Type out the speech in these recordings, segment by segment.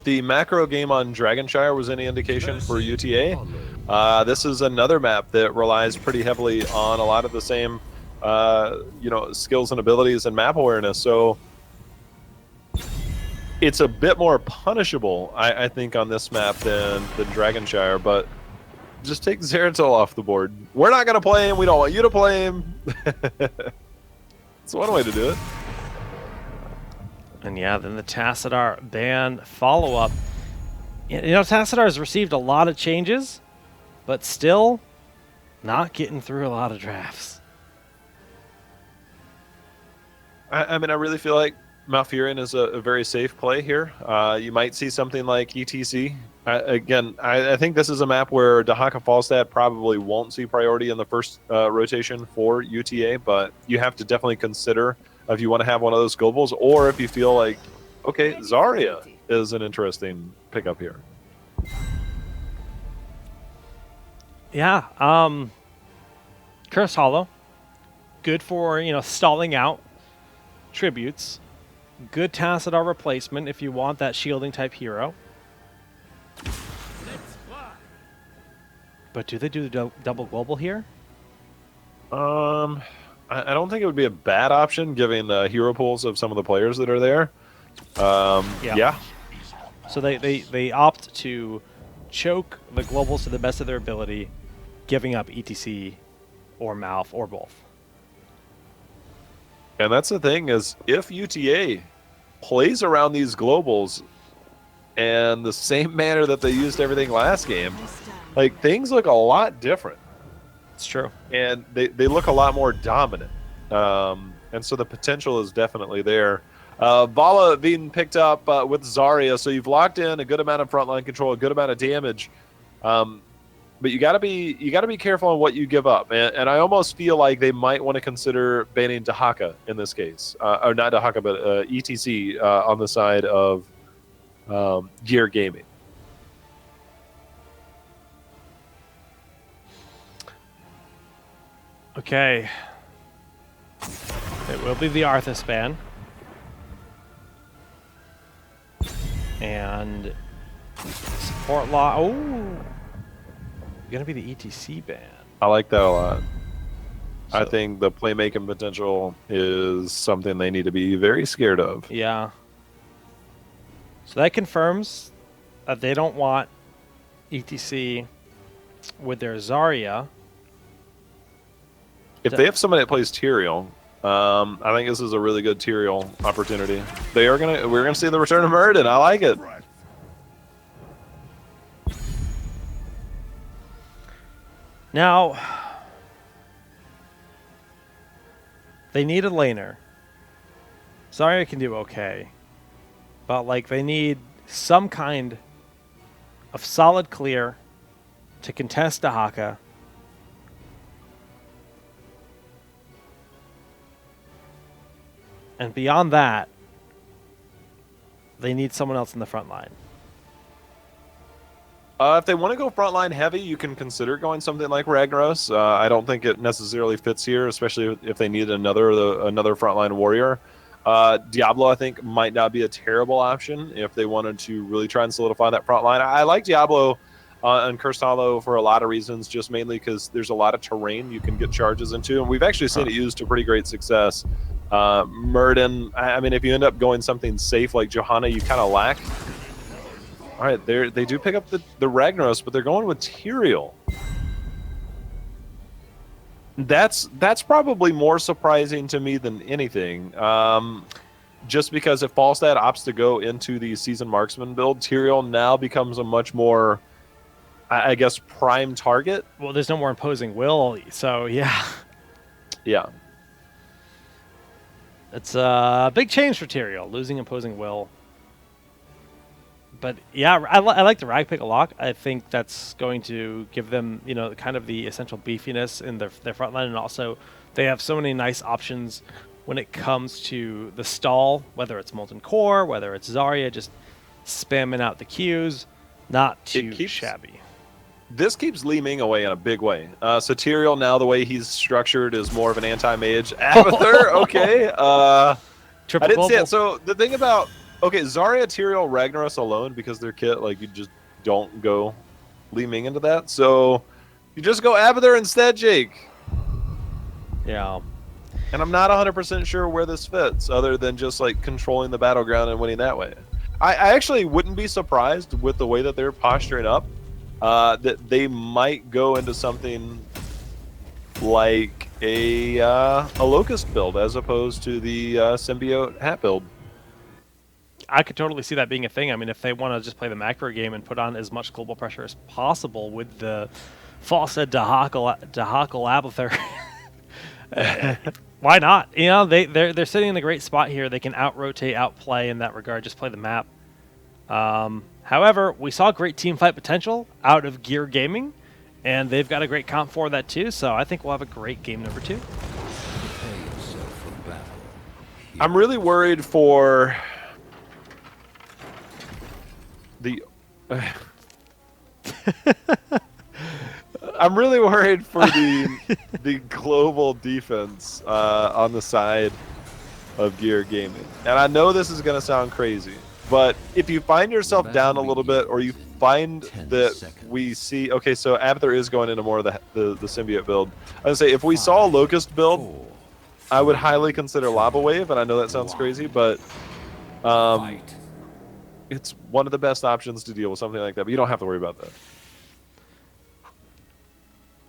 the macro game on Dragonshire was any indication for UTA, this is another map that relies pretty heavily on a lot of the same, skills and abilities and map awareness. So it's a bit more punishable, I think, on this map than Dragonshire. But just take Zeratul off the board. We're not going to play him. We don't want you to play him. It's one way to do it. And yeah, then the Tassadar ban follow-up. You know, Tassadar has received a lot of changes, but still not getting through a lot of drafts. I mean, I really feel like Malfurion is a very safe play here. You might see something like ETC. I think this is a map where Dahaka Falstad probably won't see priority in the first rotation for UTA, but you have to definitely consider if you want to have one of those globals, or if you feel like, okay, Zarya is an interesting pickup here. Yeah, Cursed Hollow, good for, stalling out tributes. Good Tassadar replacement if you want that shielding type hero. But do they do the double global here? I don't think it would be a bad option given the hero pools of some of the players that are there. Yeah. So they opt to choke the globals to the best of their ability, giving up ETC or Malf or both. And that's the thing is, if UTA plays around these globals and the same manner that they used everything last game, like, things look a lot different. It's true. And they look a lot more dominant. And so the potential is definitely there. Vala being picked up with Zarya, so you've locked in a good amount of frontline control, a good amount of damage. But you gotta be careful on what you give up. And I almost feel like they might want to consider banning Dahaka in this case. Or not Dahaka, but ETC on the side of Gear Gaming. Okay. It will be the Arthas ban. And support law. Oh, gonna be the ETC ban. I like that a lot. So, I think the playmaking potential is something they need to be very scared of. Yeah. So that confirms that they don't want ETC with their Zarya. If they have somebody that plays Tyrael, I think this is a really good Tyrael opportunity. We're gonna see the return of Murden. I like it. Now, they need a laner. Zarya can do okay, but like they need some kind of solid clear to contest Dahaka. And beyond that, they need someone else in the front line. If they want to go frontline heavy, you can consider going something like Ragnaros. I don't think it necessarily fits here, especially if they need another frontline warrior. Diablo, I think, might not be a terrible option if they wanted to really try and solidify that front line. I like Diablo and Cursed Hollow for a lot of reasons, just mainly because there's a lot of terrain you can get charges into, and we've actually seen it used to pretty great success. Murden, I mean, if you end up going something safe like Johanna, you kind of lack. All right, they do pick up the Ragnaros, but they're going with Tyrael. That's probably more surprising to me than anything. Just because if Falstad opts to go into the Season Marksman build, Tyrael now becomes a much more, I guess, prime target. Well, there's no more imposing will, so yeah. Yeah. It's a big change for Tyrael, losing imposing will. But yeah, I like the Rag pick a lot. I think that's going to give them, kind of the essential beefiness in their front line, and also they have so many nice options when it comes to the stall, whether it's Molten Core, whether it's Zarya, just spamming out the Qs, not too shabby. This keeps Li Ming away in a big way. So Tyrael, now the way he's structured, is more of an anti-mage. Abathur, okay. I didn't see it. So the thing about Okay, Zarya, Tyrael, Ragnaros alone, because their kit, like, you just don't go leaning into that. So you just go Abathur instead, Jake. Yeah. And I'm not 100% sure where this fits, other than just like controlling the battleground and winning that way. I actually wouldn't be surprised with the way that they're posturing up, that they might go into something like a Locust build as opposed to the Symbiote Hat build. I could totally see that being a thing. I mean, if they want to just play the macro game and put on as much global pressure as possible with the Falsa Dahakal Abathur, why not? You know, they're sitting in a great spot here. They can out-rotate, outplay in that regard, just play the map. However, we saw great team fight potential out of Gear Gaming, and they've got a great comp for that too, so I think we'll have a great game number 2. I'm really worried for the... I'm really worried for the global defense on the side of Gear Gaming. And I know this is going to sound crazy, but if you find yourself down a little bit, or you find that we see... Okay, so Abathur is going into more of the Symbiote build. I would say if we saw a Locust build, I would highly consider Lava Wave, and I know that sounds crazy, but it's one of the best options to deal with something like that, but you don't have to worry about that.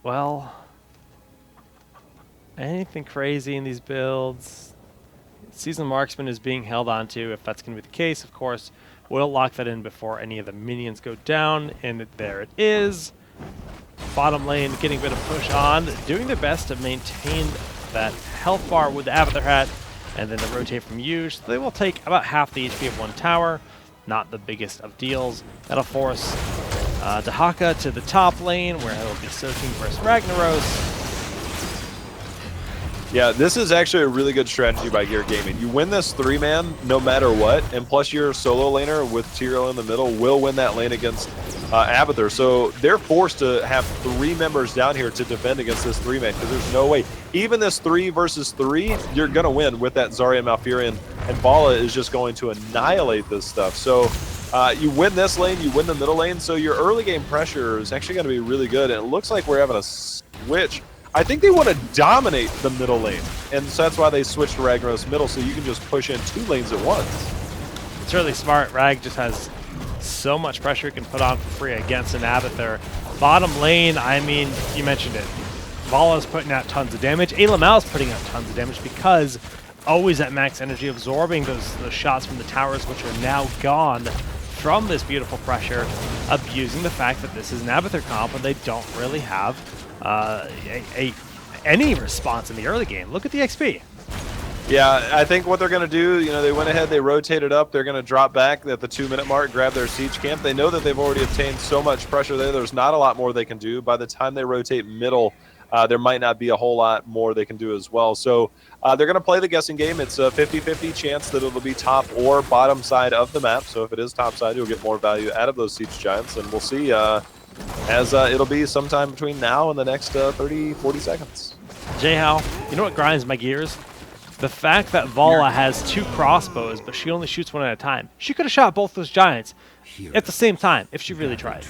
Well, anything crazy in these builds? Seasoned Marksman is being held onto. If that's going to be the case, of course, we'll lock that in before any of the minions go down. And there it is. Bottom lane getting a bit of push on, doing their best to maintain that health bar with the Abathur Hat, and then the rotate from Yuge. So they will take about half the HP of one tower. Not the biggest of deals. That'll force Dahaka to the top lane, where he'll be soaking versus Ragnaros. Yeah, this is actually a really good strategy by Gear Gaming. You win this 3-man no matter what, and plus your solo laner with Tyrael in the middle will win that lane against Abathur. So they're forced to have 3 members down here to defend against this 3-man, because there's no way. Even this 3 versus 3, you're going to win with that Zarya Malfurion, and Vala is just going to annihilate this stuff. So you win this lane, you win the middle lane, so your early game pressure is actually going to be really good, and it looks like we're having a switch. I think they want to dominate the middle lane, and so that's why they switched to Ragnaros middle, so you can just push in 2 lanes at once. It's really smart. Rag just has so much pressure he can put on for free against an Abathur. Bottom lane, I mean, you mentioned it. Vala's putting out tons of damage. Alamel's putting out tons of damage because always at max energy, absorbing those shots from the towers, which are now gone from this beautiful pressure, abusing the fact that this is an Abathur comp and they don't really have any response in the early game. Look at the XP. Yeah, I think what they're going to do, you know, they went ahead, they rotated up, they're going to drop back at the 2-minute mark, grab their siege camp. They know that they've already obtained so much pressure there, there's not a lot more they can do. By the time they rotate middle, there might not be a whole lot more they can do as well. So they're going to play the guessing game. It's a 50-50 chance that it'll be top or bottom side of the map. So if it is top side, you'll get more value out of those siege giants, and we'll see as it'll be sometime between now and the next 30-40 seconds. J-How, you know what grinds my gears? The fact that Vala has 2 crossbows, but she only shoots one at a time. She could have shot both those giants at the same time if she really tried.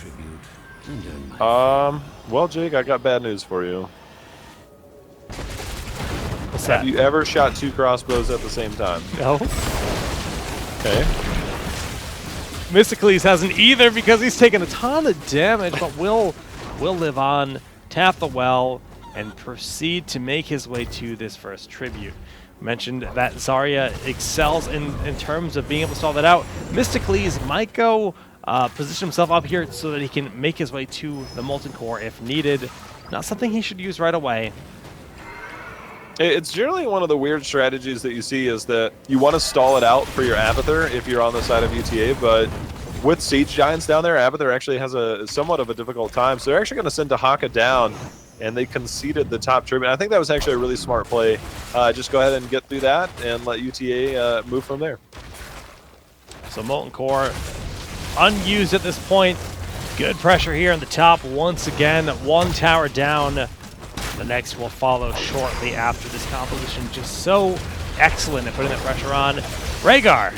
Well, Jake, I got bad news for you. What's that? Have you ever shot 2 crossbows at the same time? No. Okay. Mysticles hasn't either because he's taken a ton of damage, but will live on, tap the well, and proceed to make his way to this first tribute. Mentioned that Zarya excels in terms of being able to solve that out. Mysticles might go position himself up here so that he can make his way to the Molten Core if needed. Not something he should use right away. It's generally one of the weird strategies that you see is that you want to stall it out for your Abathur if you're on the side of UTA, but with siege giants down there, Abathur actually has a somewhat of a difficult time. So they're actually going to send Dahaka down, and they conceded the top tribute. I think that was actually a really smart play. Just go ahead and get through that and let UTA move from there. So Molten Core unused at this point. Good pressure here on the top once again. 1 tower down. The next will follow shortly after this composition. Just so excellent at putting that pressure on. Rhaegar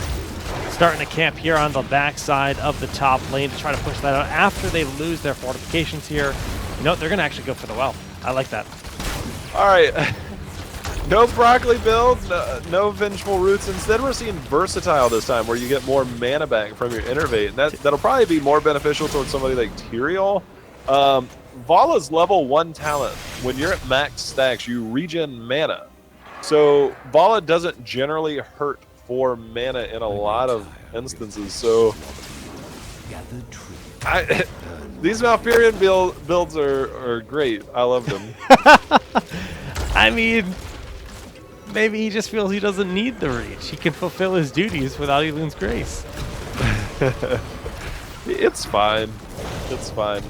starting to camp here on the backside of the top lane to try to push that out after they lose their fortifications here. You know, they're going to actually go for the well. I like that. All right. No broccoli builds, no vengeful roots. Instead, we're seeing versatile this time, where you get more mana back from your innervate, and that'll probably be more beneficial towards somebody like Tyrael. Vala's level 1 talent. When you're at max stacks, you regen mana. So Vala doesn't generally hurt for mana in a lot of instances. So these Malfurion builds are great. I love them. I mean, maybe he just feels he doesn't need the reach. He can fulfill his duties without Elune's Grace. It's fine. It's fine.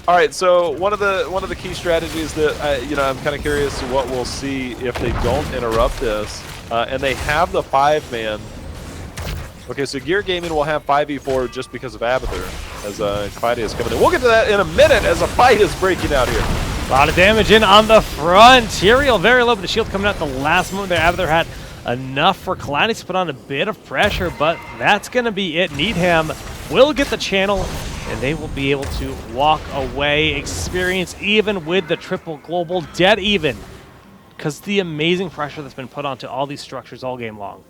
All right, so one of the key strategies that I'm kind of curious what we'll see if they don't interrupt this, and they have the 5-man. Okay, so Gear Gaming will have 5v4 just because of Abathur, as Clyde is coming in. We'll get to that in a minute as a fight is breaking out here. A lot of damage in on the front. Tyrael very low, but the shield coming out the last moment there. Abathur had enough for Kalidas to put on a bit of pressure, but that's going to be it. Needham will get the channel, and they will be able to walk away, experience even with the triple global, dead even, because the amazing pressure that's been put onto all these structures all game long.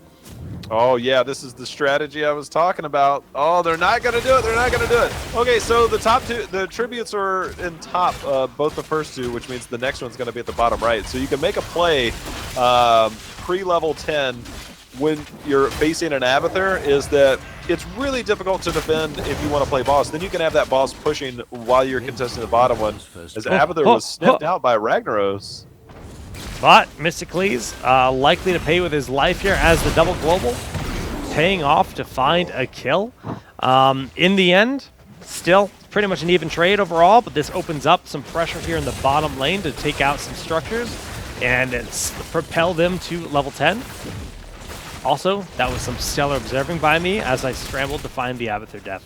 Oh, yeah, this is the strategy I was talking about. Oh, they're not going to do it. They're not going to do it. Okay, so the top two, the tributes are in top, both the first two, which means the next one's going to be at the bottom right. So you can make a play pre-level 10 when you're facing an Abathur, is that it's really difficult to defend if you want to play boss. Then you can have that boss pushing while you're contesting the bottom one, as Abathur was snipped out by Ragnaros. But Mysticles likely to pay with his life here as the double global, paying off to find a kill. In the end, still pretty much an even trade overall, but this opens up some pressure here in the bottom lane to take out some structures and propel them to level 10. Also, that was some stellar observing by me as I scrambled to find the Abathur death.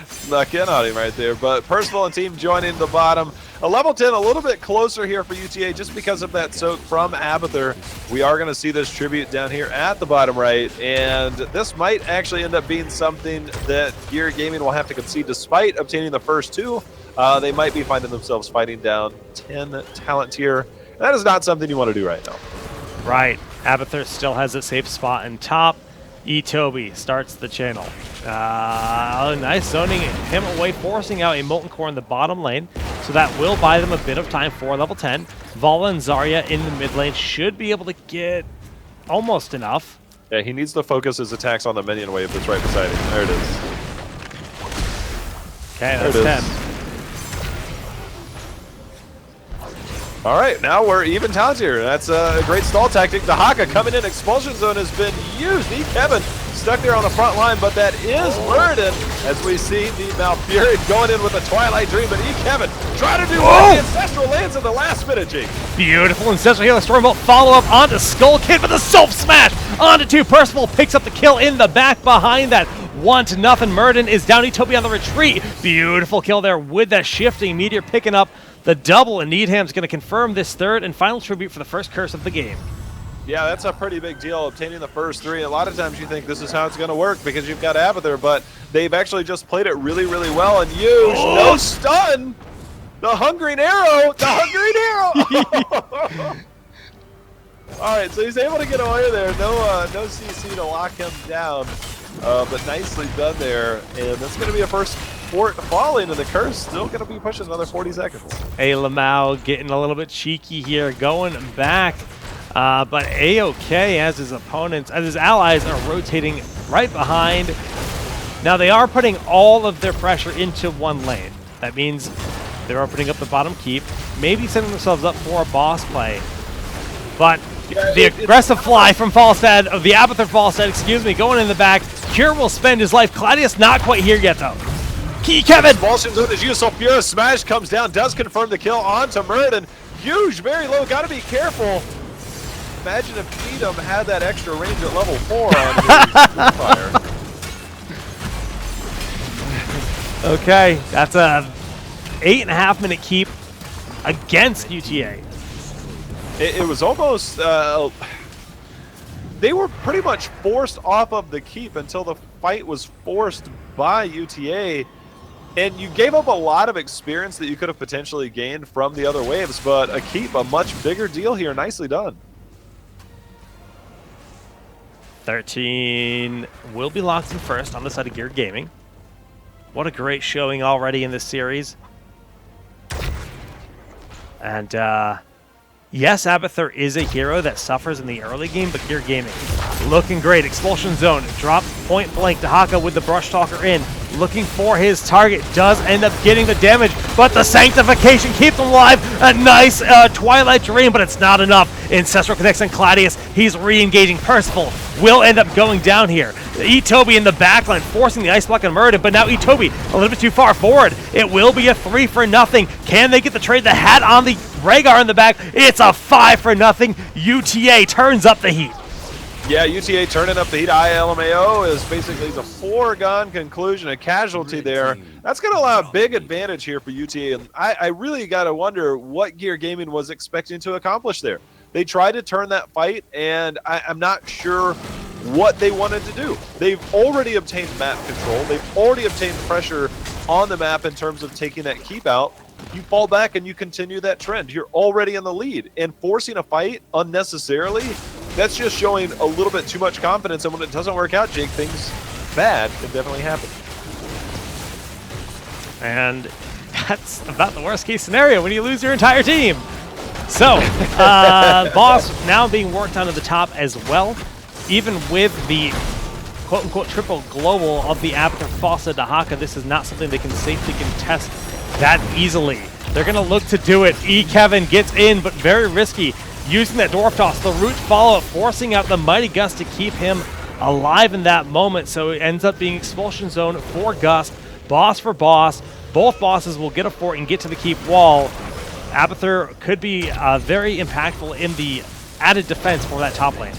Snuck in on him right there, but Percival and team joining the bottom. A level 10, a little bit closer here for UTA just because of that soak from Abathur. We are going to see this tribute down here at the bottom right, and this might actually end up being something that Gear Gaming will have to concede despite obtaining the first two. They might be finding themselves fighting down 10 talent tier. That is not something you want to do right now. Right. Abathur still has a safe spot in top. Toby starts the channel. Nice zoning him away, forcing out a Molten Core in the bottom lane. So that will buy them a bit of time for level 10. Vala and Zarya in the mid lane should be able to get almost enough. Yeah, he needs to focus his attacks on the minion wave that's right beside him. There it is. Okay, that's 10. All right, now we're even talent here. That's a great stall tactic. The Haka coming in. Expulsion zone has been used. Kevin stuck there on the front line, but that is Murden as we see the Malfurion going in with a Twilight Dream. But Kevin trying to do the Ancestral lands at the last minute, Jake. Beautiful Ancestral Healer Stormbolt follow up onto Skull Kid with a self smash onto 2. Percival picks up the kill in the back behind that. 1-0. Murden is down. Toby on the retreat. Beautiful kill there with that shifting meteor picking up the double, and Needham's going to confirm this third and final tribute for the first curse of the game. Yeah, that's a pretty big deal, obtaining the first 3. A lot of times you think this is how it's going to work because you've got Abathur, but they've actually just played it really, really well and used no stun. The Hungering Arrow! The Hungering Arrow! All right, so he's able to get away there. No CC to lock him down, but nicely done there. And that's going to be a first fort falling, and the curse still going to be pushing another 40 seconds. Hey, Lamau getting a little bit cheeky here, going back. But A-OK as his opponents, as his allies are rotating right behind. Now they are putting all of their pressure into one lane. That means they're opening up the bottom keep, maybe setting themselves up for a boss play. But the aggressive fly from Falstad, of the Abathur Falstad, excuse me, going in the back. Cure will spend his life. Claudius not quite here yet, though. Kevin! Expulsion zone is used, so Pura Smash comes down, does confirm the kill onto Murden. Huge, very low, gotta be careful. Imagine if Needham had that extra range at level 4 on his fire. Okay, that's a 8.5-minute keep against UTA. It was almost they were pretty much forced off of the keep until the fight was forced by UTA. And you gave up a lot of experience that you could have potentially gained from the other waves, but a keep, a much bigger deal here. Nicely done. 13 will be locked in first on the side of Gear Gaming. What a great showing already in this series. And yes, Abathur is a hero that suffers in the early game, but Gear Gaming looking great. Expulsion zone, drop point blank. Dahaka with the Brush Talker in, looking for his target. Does end up getting the damage, but the Sanctification keeps him alive. A nice Twilight Dream, but it's not enough. Ancestral connects on Claudius. He's re-engaging. Percival will end up going down here. Itobi in the backline, forcing the Ice Block on Muradin, but now Itobi a little bit too far forward. It will be a 3-0. Can they get the trade? The hat on the Rhaegar in the back. It's a 5-0. UTA turns up the heat. Yeah, UTA turning up the heat. ILMAO is basically the foregone conclusion, a casualty there. That's going to allow a big advantage here for UTA. And I really got to wonder what Gear Gaming was expecting to accomplish there. They tried to turn that fight, and I'm not sure what they wanted to do. They've already obtained map control. They've already obtained pressure on the map in terms of taking that keep out. You fall back and you continue that trend. You're already in the lead. And forcing a fight unnecessarily, that's just showing a little bit too much confidence. And when it doesn't work out, Jake, things bad can definitely happen. And that's about the worst case scenario when you lose your entire team. So, boss now being worked on at the top as well. Even with the quote-unquote triple global of the Abathur Fossa Dahaka, this is not something they can safely contest that easily. They're going to look to do it. Kevin gets in, but very risky. Using that Dwarf Toss, the root follow-up, forcing out the Mighty Gust to keep him alive in that moment. So it ends up being Expulsion Zone for Gust, boss for boss. Both bosses will get a fort and get to the keep wall. Abathur could be very impactful in the added defense for that top lane.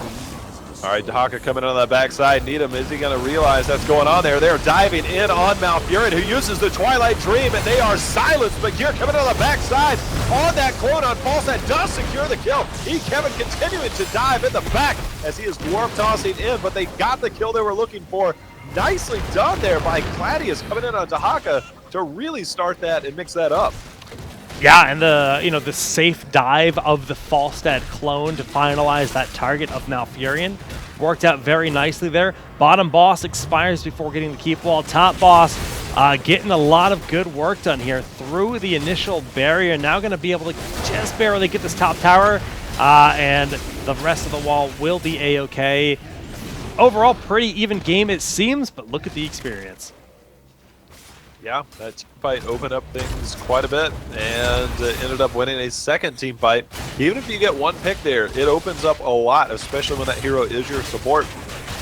All right, Dahaka coming on the backside. Needham, is he going to realize that's going on there? They're diving in on Malfurion, who uses the Twilight Dream, and they are silenced. But Gear coming on the backside on that clone on False that does secure the kill. Kevin continuing to dive in the back as he is Dwarf tossing in, but they got the kill they were looking for. Nicely done there by Claudius coming in on Dahaka to really start that and mix that up. Yeah, and the safe dive of the Falstad clone to finalize that target of Malfurion worked out very nicely there. Bottom boss expires before getting the keep wall. Top boss getting a lot of good work done here through the initial barrier. Now going to be able to just barely get this top tower, and the rest of the wall will be A-okay. Overall, pretty even game it seems, but look at the experience. Yeah, that team fight opened up things quite a bit and ended up winning a second team fight. Even if you get one pick there, it opens up a lot, especially when that hero is your support.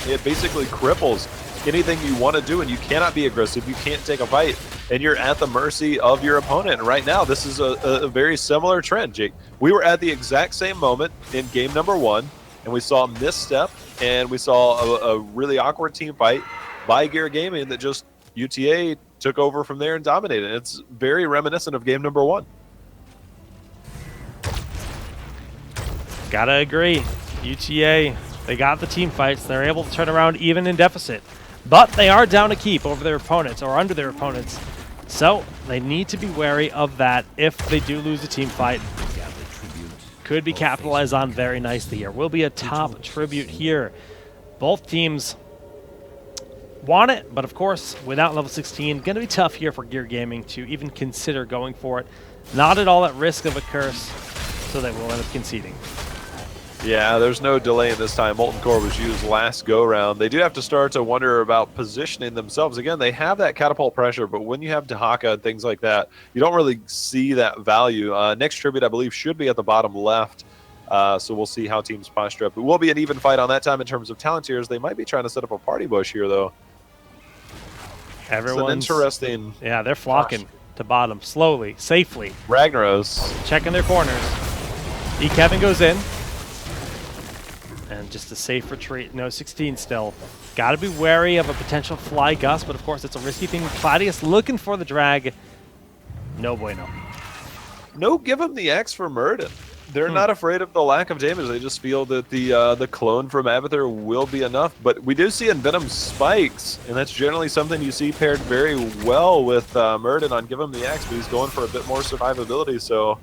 It basically cripples anything you want to do, and you cannot be aggressive. You can't take a fight, and you're at the mercy of your opponent. And right now, this is a very similar trend, Jake. We were at the exact same moment in game number 1, and we saw a misstep, and we saw a really awkward team fight by Gear Gaming that just UTA took over from there and dominated. It's very reminiscent of game number 1. Gotta agree. UTA, they got the team fights. They're able to turn around even in deficit. But they are down a keep over their opponents, or under their opponents. So they need to be wary of that if they do lose a team fight. Could be capitalized on very nicely here. Will be a top tribute here. Both teams want it, but of course, without level 16, going to be tough here for Gear Gaming to even consider going for it. Not at all at risk of a curse, so they will end up conceding. Yeah, there's no delay in this time. Molten Core was used last go-round. They do have to start to wonder about positioning themselves. Again, they have that catapult pressure, but when you have Dahaka and things like that, you don't really see that value. Next tribute, I believe, should be at the bottom left. So we'll see how teams posture up. It will be an even fight on that time in terms of talent tiers. They might be trying to set up a party bush here, though. Everyone's it's an interesting... Yeah, they're flocking to bottom slowly, safely. Ragnaros. Checking their corners. Kevin goes in. And just a safe retreat. No, 16 still. Got to be wary of a potential fly gust, but of course it's a risky thing. Claudius looking for the drag. No bueno. No, give him the X for Muradin. They're not afraid of the lack of damage. They just feel that the clone from Abathur will be enough. But we do see Envenom spikes, and that's generally something you see paired very well with Murden on Give Him the Axe, but he's going for a bit more survivability, so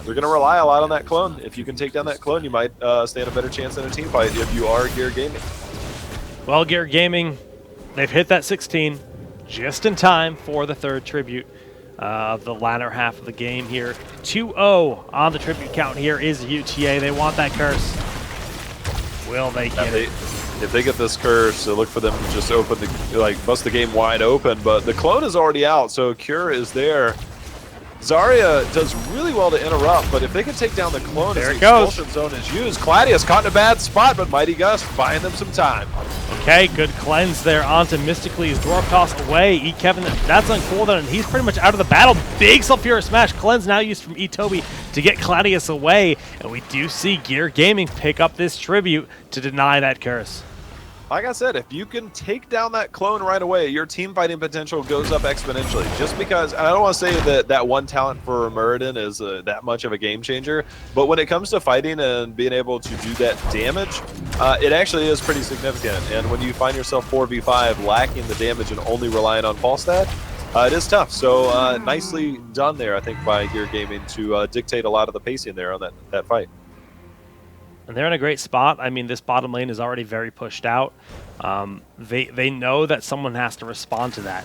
they're going to rely a lot on that clone. If you can take down that clone, you might stand a better chance in a team fight if you are Gear Gaming. Well, Gear Gaming, they've hit that 16 just in time for the third tribute of the latter half of the game here. 2-0 on the tribute count here is UTA. They want that curse. Will they get it? If they get this curse, look for them to just open bust the game wide open. But the clone is already out, so Cure is there. Zarya does really well to interrupt, but if they can take down the clone as the expulsion zone is used, Claudius caught in a bad spot, but Mighty Gust buying them some time. Okay, good cleanse there onto Mystically's Dwarf Toss away. Kevin, that's on cooldown, and he's pretty much out of the battle. Big Sulfurious Smash. Cleanse now used from Toby to get Claudius away, and we do see Gear Gaming pick up this tribute to deny that curse. Like I said, if you can take down that clone right away, your team fighting potential goes up exponentially. Just because, and I don't want to say that one talent for Muradin is that much of a game changer, but when it comes to fighting and being able to do that damage, it actually is pretty significant. And when you find yourself 4v5 lacking the damage and only relying on Falstad, it is tough. So nicely done there, I think, by Gear Gaming to dictate a lot of the pacing there on that fight. And they're in a great spot. I mean, this bottom lane is already very pushed out. They know that someone has to respond to that.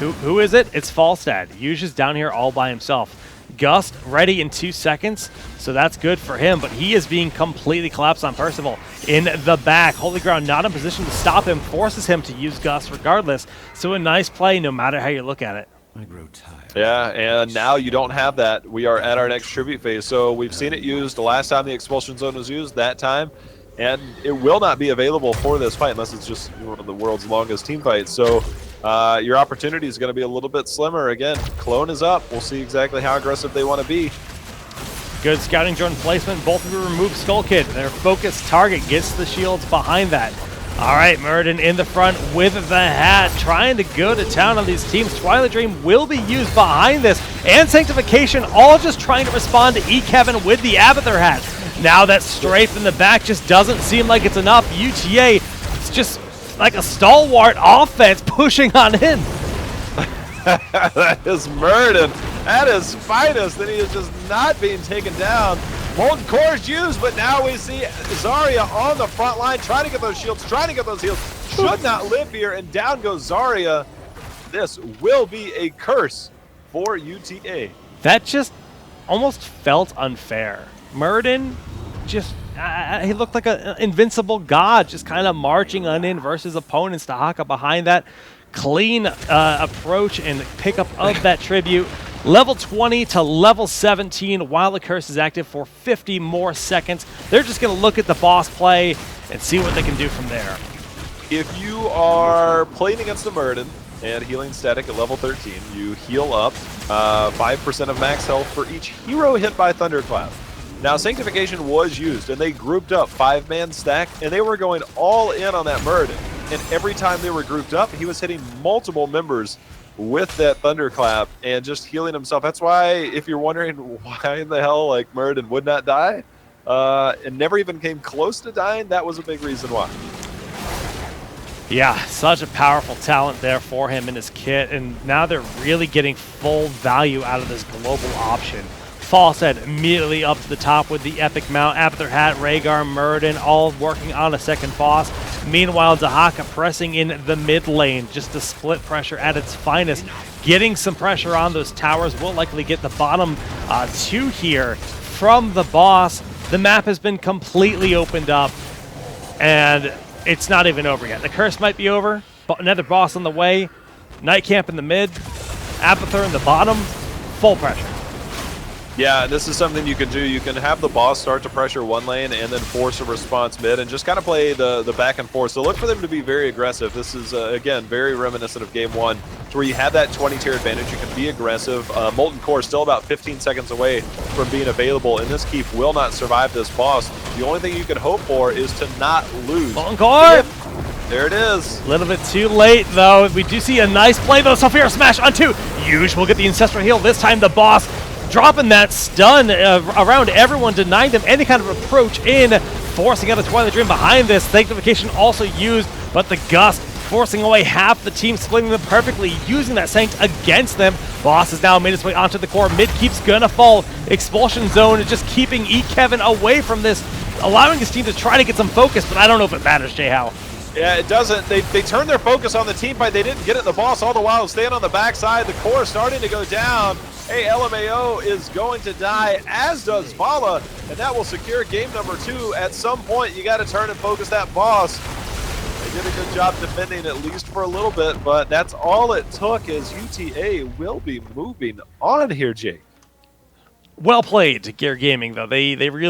Who is it? It's Falstad. Yuji's down here all by himself. Gust ready in 2 seconds, so that's good for him, but he is being completely collapsed on Percival in the back. Holy Ground not in position to stop him, forces him to use Gust regardless. So a nice play no matter how you look at it. I grow tired. Yeah, and now you don't have that. We are at our next tribute phase, so we've seen it used the last time the expulsion zone was used, that time, and it will not be available for this fight unless it's just one of the world's longest team fights. So your opportunity is going to be a little bit slimmer. Again, clone is up. We'll see exactly how aggressive they want to be. Good scouting drone placement. Both of them remove Skull Kid. Their focused target gets the shields behind that. All right, Muradin in the front with the hat, trying to go to town on these teams. Twilight Dream will be used behind this, and Sanctification all just trying to respond to Kevin with the Abathur hat. Now that strafe in the back just doesn't seem like it's enough. UTA is just like a stalwart offense pushing on in. That is Muradin at his finest, and he is just not being taken down. Molten Core is used, but now we see Zarya on the front line trying to get those shields, trying to get those heals. Should not live here, and down goes Zarya. This will be a curse for UTA. That just almost felt unfair. Muradin just, he looked like an invincible god, just kind of marching on in versus opponents. Tahaka behind that. Clean approach and pickup of that tribute. Level 20 to level 17 while the curse is active for 50 more seconds. They're just going to look at the boss play and see what they can do from there. If you are playing against the Muradin and healing static at level 13, you heal up 5% of max health for each hero hit by Thunderclap. Now, Sanctification was used, and they grouped up 5-man stack, and they were going all in on that Muradin. And every time they were grouped up, he was hitting multiple members with that Thunderclap and just healing himself. That's why, if you're wondering why in the hell Muradin would not die and never even came close to dying, that was a big reason why. Yeah, such a powerful talent there for him in his kit, and now they're really getting full value out of this global option. Falstad immediately up to the top with the epic mount. Abathur hat, Rhaegar, Muradin all working on a second boss. Meanwhile, Tahaka pressing in the mid lane just to split pressure at its finest. Getting some pressure on those towers will likely get the bottom two here from the boss. The map has been completely opened up, and it's not even over yet. The curse might be over, but another boss on the way. Night Camp in the mid, Abathur in the bottom, full pressure. Yeah, this is something you can do. You can have the boss start to pressure one lane and then force a response mid and just kind of play the back and forth. So look for them to be very aggressive. This is, again, very reminiscent of Game 1, where you have that 20-tier advantage. You can be aggressive. Molten Core is still about 15 seconds away from being available, and this keep will not survive this boss. The only thing you can hope for is to not lose. Molten Core! Yep. There it is. A little bit too late, though. We do see a nice play, though. Sulfurious Smash on 2. Yuj will get the Ancestral Heal. This time the boss dropping that stun around everyone, denying them any kind of approach in, forcing out a Twilight Dream behind this. Sanctification also used, but the Gust forcing away half the team, splitting them perfectly, using that Sanct against them. Boss has now made his way onto the core. Mid keeps gonna fall. Expulsion Zone is just keeping Kevin away from this, allowing his team to try to get some focus, but I don't know if it matters, Jay Howe. Yeah, it doesn't. They turned their focus on the team fight. They didn't get at the boss all the while staying on the backside. The core starting to go down. Hey, LMAO is going to die, as does Vala, and that will secure game number 2. At some point, you got to turn and focus that boss. They did a good job defending at least for a little bit, but that's all it took, as UTA will be moving on here, Jake. Well played, Gear Gaming, though. They really